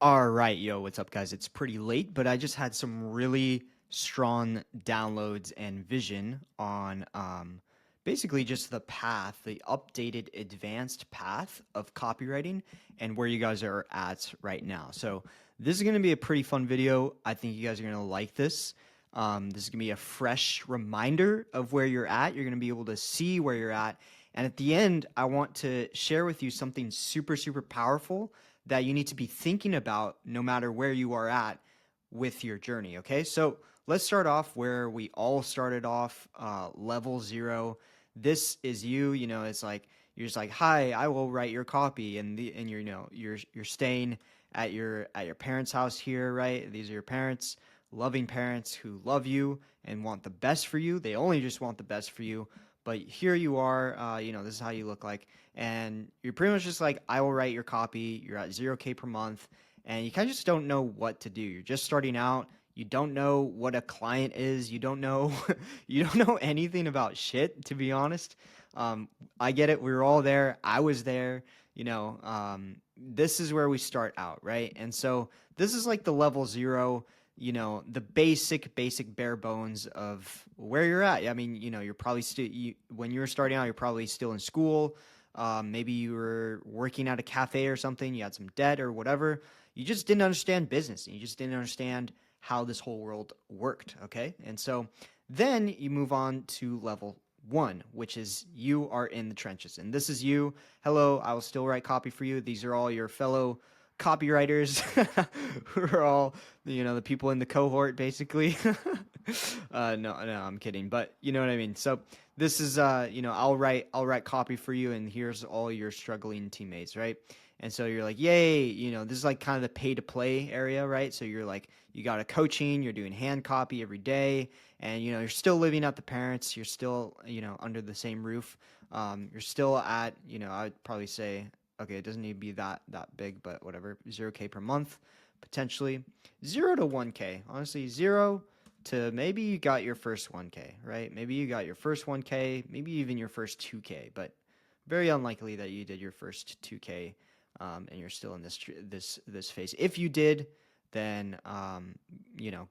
All right, yo, what's up, guys? It's pretty late, but I just had some really strong downloads and vision on basically just the path, the updated advanced path of copywriting and where you guys are at right now. So, this is going to be a pretty fun video. I think you guys are going to like this. This is going to be a fresh reminder of where you're at. You're going to be able to see where you're at. And at the end, I want to share with you something super, super powerful that you need to be thinking about no matter where you are at with your journey. Okay, so let's start off where we all started off, level zero. This is you. You know, it's like you're just like, "Hi, I will write your copy," and you're you're staying at your parents' house here, right? These are your parents, loving parents who love you and want the best for you. They only just want the best for you. But here you are, this is how you look like, and you're pretty much just like, I will write your copy. You're at 0K per month, and you kind of just don't know what to do. You're just starting out. You don't know what a client is. You don't know, you don't know anything about shit, to be honest. I get it. We were all there. I was there. This is where we start out, right? And so this is like the level zero, the basic bare bones of where you're at. I mean, you're probably still, when you were starting out, you're probably still in school. Maybe you were working at a cafe or something, you had some debt or whatever. You just didn't understand business and you just didn't understand how this whole world worked. Okay. And so then you move on to level one, which is you are in the trenches. And this is you. Hello, I will still write copy for you. These are all your fellow copywriters who are all the people in the cohort basically. No, I'm kidding, but you know what I mean. So this is I'll write copy for you, and here's all your struggling teammates, right? And so you're like, yay, this is like kind of the pay to play area, right? So you're like, you got a coaching, you're doing hand copy every day, and you're still living at the parents, you're still under the same roof, you're still at I'd probably say, okay, it doesn't need to be that big, but whatever, 0K per month potentially, 0 to 1K, honestly, 0 to maybe you got your first 1K, right? Maybe you got your first 1K, maybe even your first 2K, but very unlikely that you did your first 2K, and you're still in this phase. If you did, then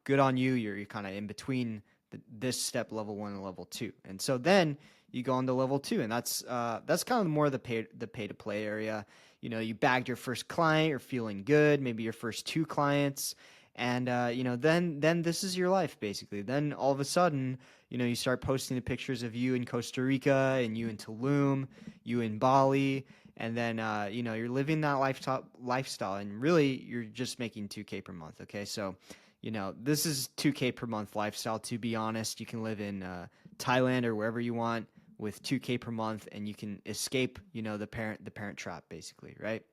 good on you. You're kind of in between this step, level one and level two, and so then you go on to level two, and that's kind of more the pay to play area. You bagged your first client, you're feeling good, maybe your first two clients, and then this is your life basically. Then all of a sudden, you start posting the pictures of you in Costa Rica and you in Tulum, you in Bali, and then you're living that lifestyle, and really you're just making 2K per month. Okay, so this is 2K per month lifestyle. To be honest, you can live in Thailand or wherever you want with 2K per month, and you can escape the parent trap basically, right?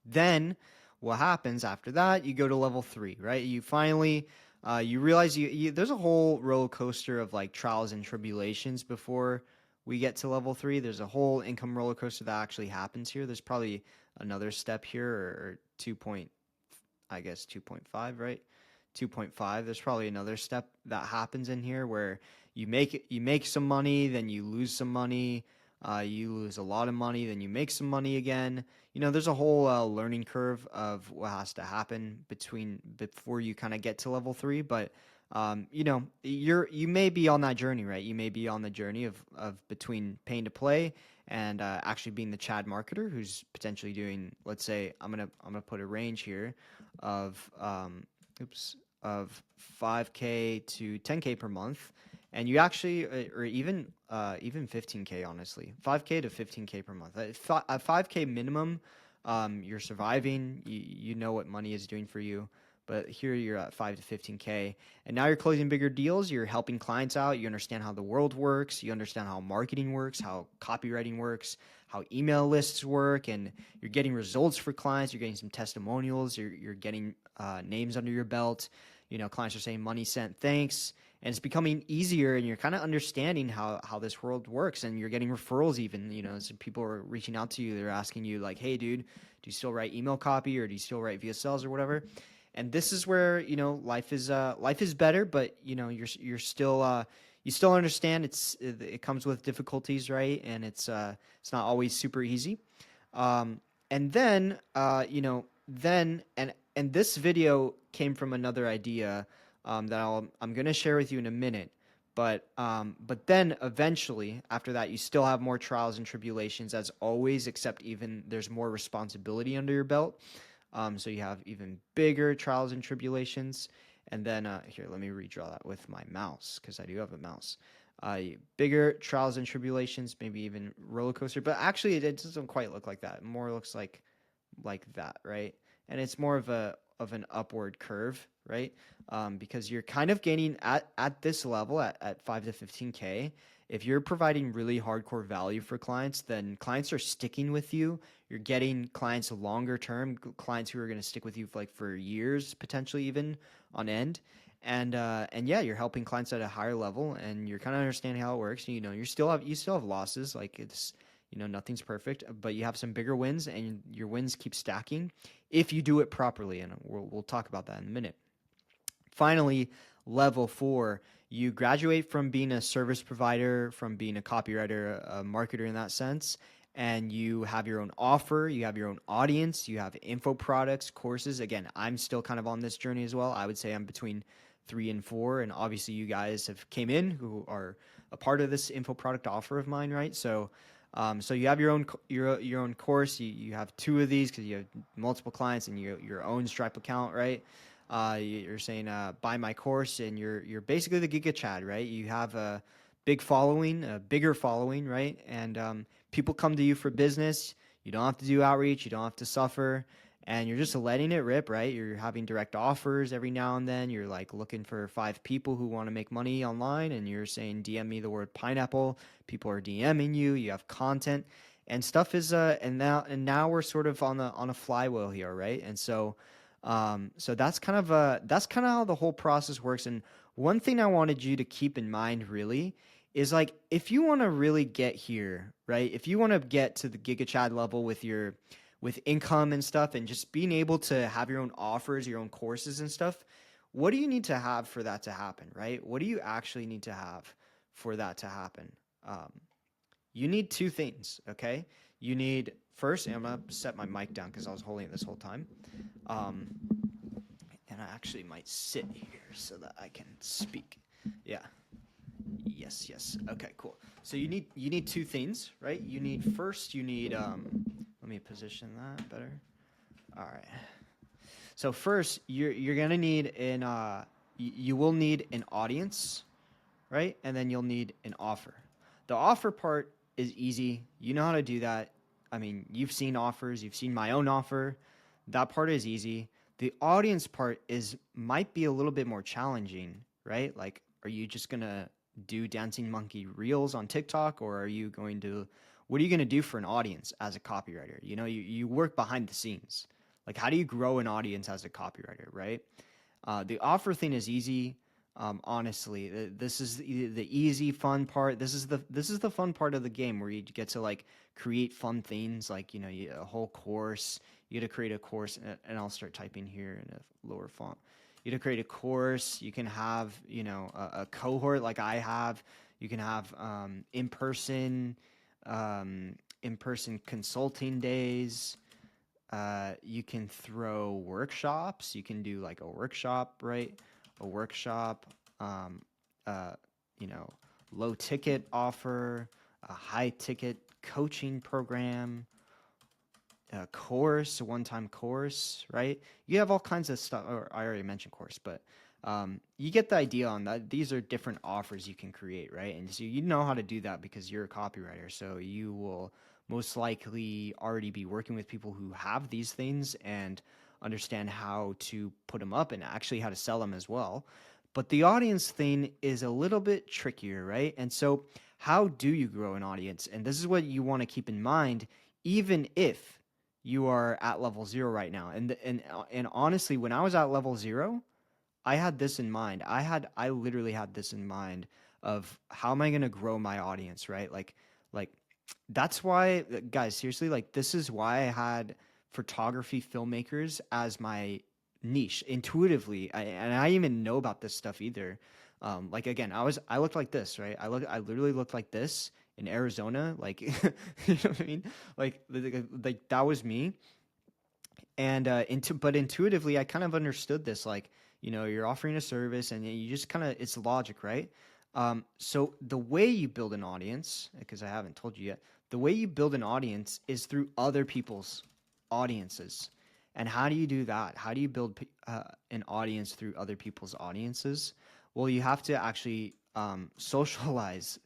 Then what happens after that? You go to level three, right? You finally you realize there's a whole roller coaster of like trials and tribulations before we get to level three. There's a whole income roller coaster that actually happens here. There's probably another step here, or 2 point, I guess 2.5, right? 2.5. There's probably another step that happens in here where you make some money, then you lose some money, you lose a lot of money, then you make some money again. There's a whole learning curve of what has to happen before you kind of get to level three. But you may be on that journey, right? You may be on the journey of between paying to play and actually being the Chad marketer who's potentially doing, let's say, I'm gonna put a range here of of 5K to 10K per month, and you actually, or even 15K, honestly, 5K to 15K per month. At 5K minimum, you're surviving. You know what money is doing for you. But here you're at 5 to 15K, and now you're closing bigger deals. You're helping clients out. You understand how the world works. You understand how marketing works, how copywriting works, how email lists work, and you're getting results for clients. You're getting some testimonials. You're getting names under your belt. Clients are saying money sent, thanks, and it's becoming easier. And you're kind of understanding how this world works, and you're getting referrals. Even some people are reaching out to you. They're asking you like, "Hey, dude, do you still write email copy, or do you still write VSLs or whatever?" And this is where life is better, but you're still you still understand it comes with difficulties, right? And it's not always super easy. And then then and this video came from another idea that I'm gonna share with you in a minute. But then eventually after that, you still have more trials and tribulations as always, except even there's more responsibility under your belt. So you have even bigger trials and tribulations. And then here, let me redraw that with my mouse because I do have a mouse. Bigger trials and tribulations, maybe even roller coaster. But actually, it doesn't quite look like that. It more looks like that, right? And it's more of an upward curve, right? Because you're kind of gaining at this level at 5 to 15K. If you're providing really hardcore value for clients, then clients are sticking with you. You're getting clients longer term, clients who are going to stick with you for years, potentially even on end. And yeah, you're helping clients at a higher level, and you're kind of understanding how it works. You know, you still have losses, like it's nothing's perfect, but you have some bigger wins, and your wins keep stacking if you do it properly. And we'll talk about that in a minute. Finally, level 4, you graduate from being a service provider, from being a copywriter, a marketer in that sense, and you have your own offer, you have your own audience, you have info products, courses. Again, I'm still kind of on this journey as well. I would say I'm between 3 and 4, and obviously you guys have came in who are a part of this info product offer of mine, right? So you have your own course. You have 2 of these because you have multiple clients and your own Stripe account, right? You're saying buy my course, and you're basically the Giga Chad, right? You have a big following, a bigger following, right? And people come to you for business. You don't have to do outreach. You don't have to suffer, and you're just letting it rip, right? You're having direct offers every now and then. You're like looking for 5 people who want to make money online, and you're saying DM me the word pineapple. People are DMing you. You have content, and stuff is and now we're sort of on a flywheel here, right? And so that's kind of how the whole process works. And one thing I wanted you to keep in mind really is like if you want to really get here, right? If you want to get to the Giga Chad level with income and stuff, and just being able to have your own offers, your own courses and stuff, what do you need to have for that to happen, right? What do you actually need to have for that to happen? Um, you need 2 things, okay? You need first, and I'm gonna set my mic down because I was holding it this whole time. Um, and I actually might sit here so that I can speak. Yeah. Yes, yes. Okay, cool. So you need 2 things, right? You need let me position that better. All right. So first, you're going to need you will need an audience, right? And then you'll need an offer. The offer part is easy. You know how to do that. I mean, you've seen offers, you've seen my own offer. That part is easy. The audience part is might be a little bit more challenging, right? Like, are you just gonna do dancing monkey reels on TikTok, or are you going to what are you gonna do for an audience as a copywriter? You work behind the scenes. Like, how do you grow an audience as a copywriter, right? The offer thing is easy. Honestly, this is the easy, fun part. This is the fun part of the game where you get to like create fun things, like a whole course. You get to create a course, and I'll start typing here in a lower font. You get to create a course. You can have a cohort like I have. You can have in person consulting days. You can throw workshops. You can do like a workshop, right? A workshop, um, uh, you know, low ticket offer, a high ticket coaching program, a course, a one time course, right? You have all kinds of stuff. Or I already mentioned course, but you get the idea on that. These are different offers you can create, right? And so you know how to do that because you're a copywriter. So you will most likely already be working with people who have these things and understand how to put them up and actually how to sell them as well. But the audience thing is a little bit trickier, right? And so, how do you grow an audience? And this is what you want to keep in mind, even if you are at level 0 right now. And honestly, when I was at level 0, I had this in mind. I literally had this in mind of how am I going to grow my audience, right? Like that's why, guys, seriously, like this is why I had photography filmmakers as my niche intuitively. And I didn't even know about this stuff either. Like again, I looked like this, right? I literally looked like this in Arizona, like you know what I mean? Like that was me. And but intuitively, I kind of understood this. Like, you're offering a service, and you just kind of, it's logic, right? So the way you build an audience, because I haven't told you yet, the way you build an audience is through other people's audiences. And how do you do that? How do you build an audience through other people's audiences? Well, you have to actually socialize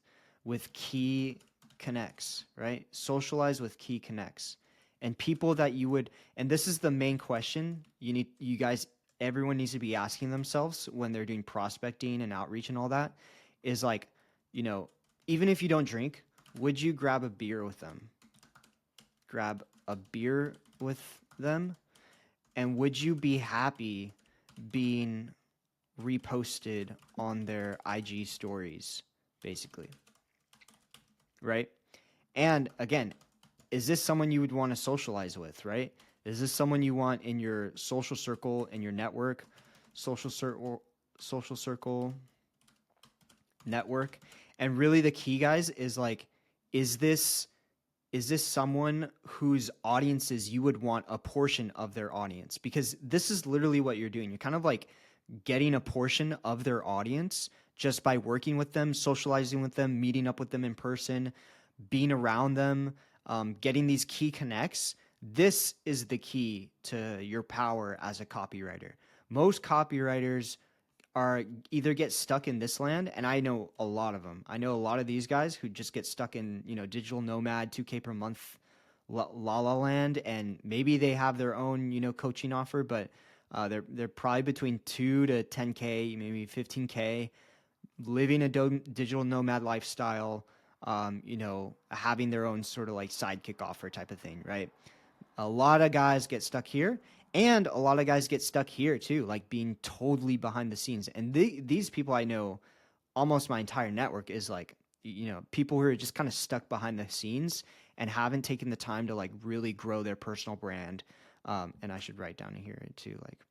with key connects, right? Socialize with key connects and people that you would, and this is the main question you guys, everyone needs to be asking themselves when they're doing prospecting and outreach and all that is like, you know, even if you don't drink, would you grab a beer with them? Grab a beer with them? And would you be happy being reposted on their IG stories, basically? Right? And again, is this someone you would want to socialize with, right? Is this someone you want in your social circle, in your network, social circle network? And really the key, guys, is like, is this someone whose audiences you would want a portion of their audience? Because this is literally what you're doing. You're kind of like getting a portion of their audience just by working with them, socializing with them, meeting up with them in person, being around them, getting these key connects. This is the key to your power as a copywriter. Most copywriters are either get stuck in this land, and I know a lot of them. I know a lot of these guys who just get stuck in, digital nomad, 2K per month, la la land, and maybe they have their own, coaching offer, but they're probably between 2 to 10K, maybe 15K, living a digital nomad lifestyle, having their own sort of like sidekick offer type of thing, right? A lot of guys get stuck here, and a lot of guys get stuck here too, like being totally behind the scenes. And these people I know, almost my entire network is like, people who are just kind of stuck behind the scenes and haven't taken the time to like really grow their personal brand. And I should write down here too, like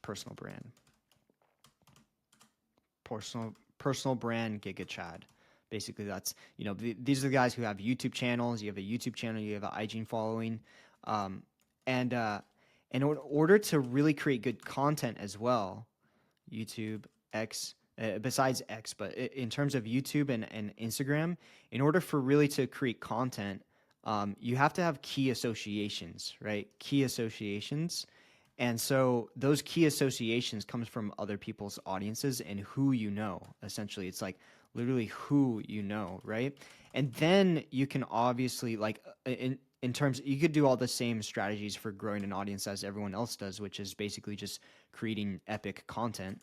personal brand, personal brand, Giga Chad. Basically, that's, these are the guys who have YouTube channels. You have a YouTube channel, you have an IG following, and in order to really create good content as well, YouTube, X, besides X, but in terms of YouTube and Instagram, in order for really to create content, you have to have key associations, right? Key associations. And so those key associations comes from other people's audiences and who you know. Essentially, it's like literally who you know, right? And then you can obviously like in terms, you could do all the same strategies for growing an audience as everyone else does, which is basically just creating epic content.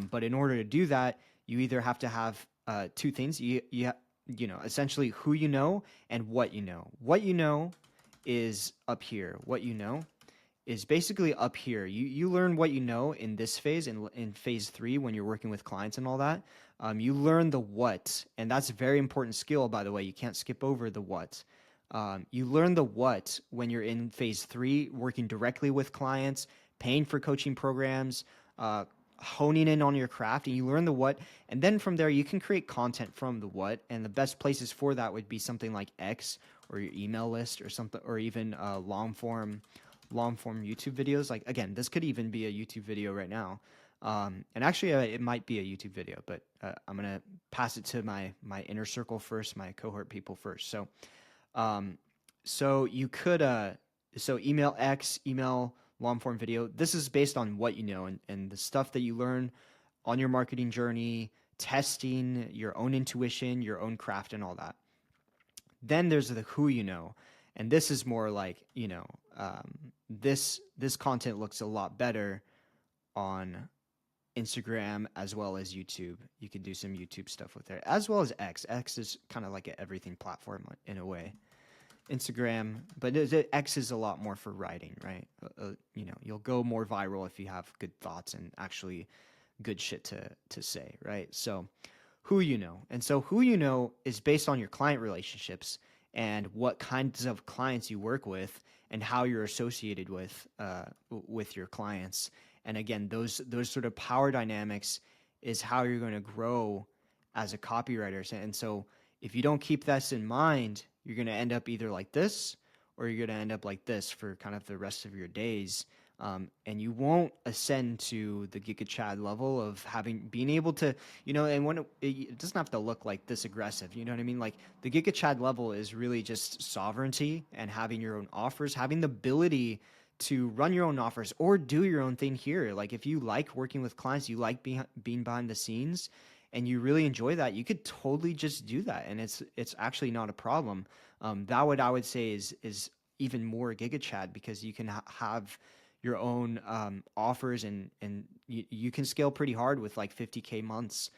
But in order to do that, you either have to have two things. Essentially who you know and what you know. What you know is up here. What you know is basically up here. You learn what you know in this phase, in phase 3, when you're working with clients and all that. You learn the what, and that's a very important skill, by the way. You can't skip over the what. You learn the what when you're in phase 3, working directly with clients, paying for coaching programs, honing in on your craft, and you learn the what. And then from there, you can create content from the what. And the best places for that would be something like X or your email list or something, or even long form YouTube videos. Like, again, this could even be a YouTube video right now. And actually, it might be a YouTube video, but I'm going to pass it to my inner circle first, my cohort people first. So you could, so email X, email long form video. This is based on what you know and the stuff that you learn on your marketing journey, testing your own intuition, your own craft, and all that. Then there's the who you know. And this is more like, this content looks a lot better on Instagram as well as YouTube. You can do some YouTube stuff with there, as well as X. X is kind of like an everything platform in a way. Instagram, but X is a lot more for writing, right? You'll go more viral if you have good thoughts and actually good shit to say, right? So who you know. And so who you know is based on your client relationships and what kinds of clients you work with and how you're associated with your clients. And again, those sort of power dynamics is how you're going to grow as a copywriter. And so if you don't keep this in mind, you're going to end up either like this or you're going to end up like this for kind of the rest of your days. And you won't ascend to the Giga Chad level of being able to, and it doesn't have to look like this aggressive, you know what I mean? Like the Giga Chad level is really just sovereignty and having your own offers, having the ability to run your own offers or do your own thing here. Like if you like working with clients, you like being behind the scenes and you really enjoy that, you could totally just do that. And it's actually not a problem. That I would say is even more Giga Chad because you can have your own offers and you can scale pretty hard with like 50K months,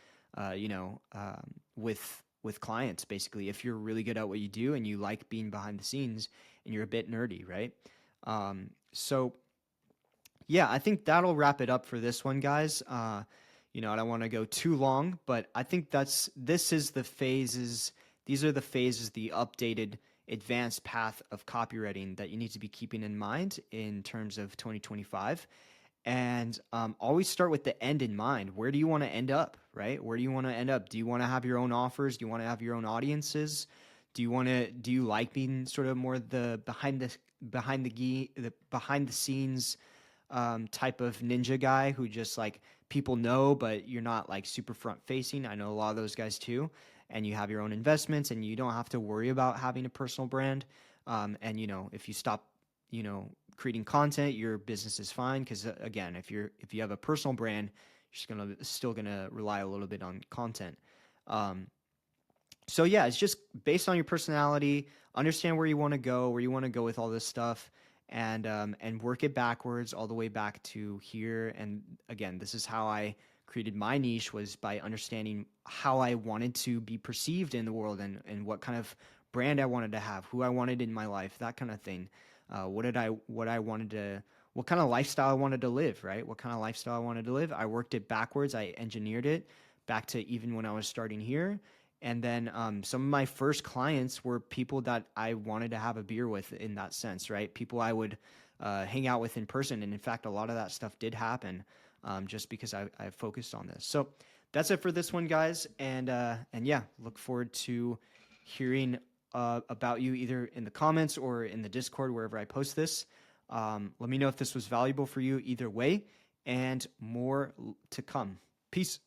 with clients basically if you're really good at what you do and you like being behind the scenes and you're a bit nerdy, right? So yeah, I think that'll wrap it up for this one, guys. I don't want to go too long, but I think this is the phases. These are the phases, the updated advanced path of copywriting that you need to be keeping in mind in terms of 2025. And always start with the end in mind. Where do you want to end up, right? Where do you want to end up? Do you want to have your own offers? Do you want to have your own audiences? Do you like being sort of more the behind the scenes type of ninja guy who just like people know, but you're not like super front facing? I know a lot of those guys too. And you have your own investments and you don't have to worry about having a personal brand. And if you stop, creating content, your business is fine. Cause again, if you have a personal brand, you're still gonna rely a little bit on content. So yeah, it's just based on your personality, understand where you want to go, with all this stuff, and work it backwards all the way back to here. And again, this is how I created my niche, was by understanding how I wanted to be perceived in the world and what kind of brand I wanted to have, who I wanted in my life, that kind of thing. What kind of lifestyle I wanted to live, right? What kind of lifestyle I wanted to live. I worked it backwards. I engineered it back to even when I was starting here. And then some of my first clients were people that I wanted to have a beer with in that sense, right? People I would hang out with in person. And in fact, a lot of that stuff did happen just because I focused on this. So that's it for this one, guys. And yeah, look forward to hearing about you either in the comments or in the Discord, wherever I post this. Let me know if this was valuable for you either way, and more to come. Peace.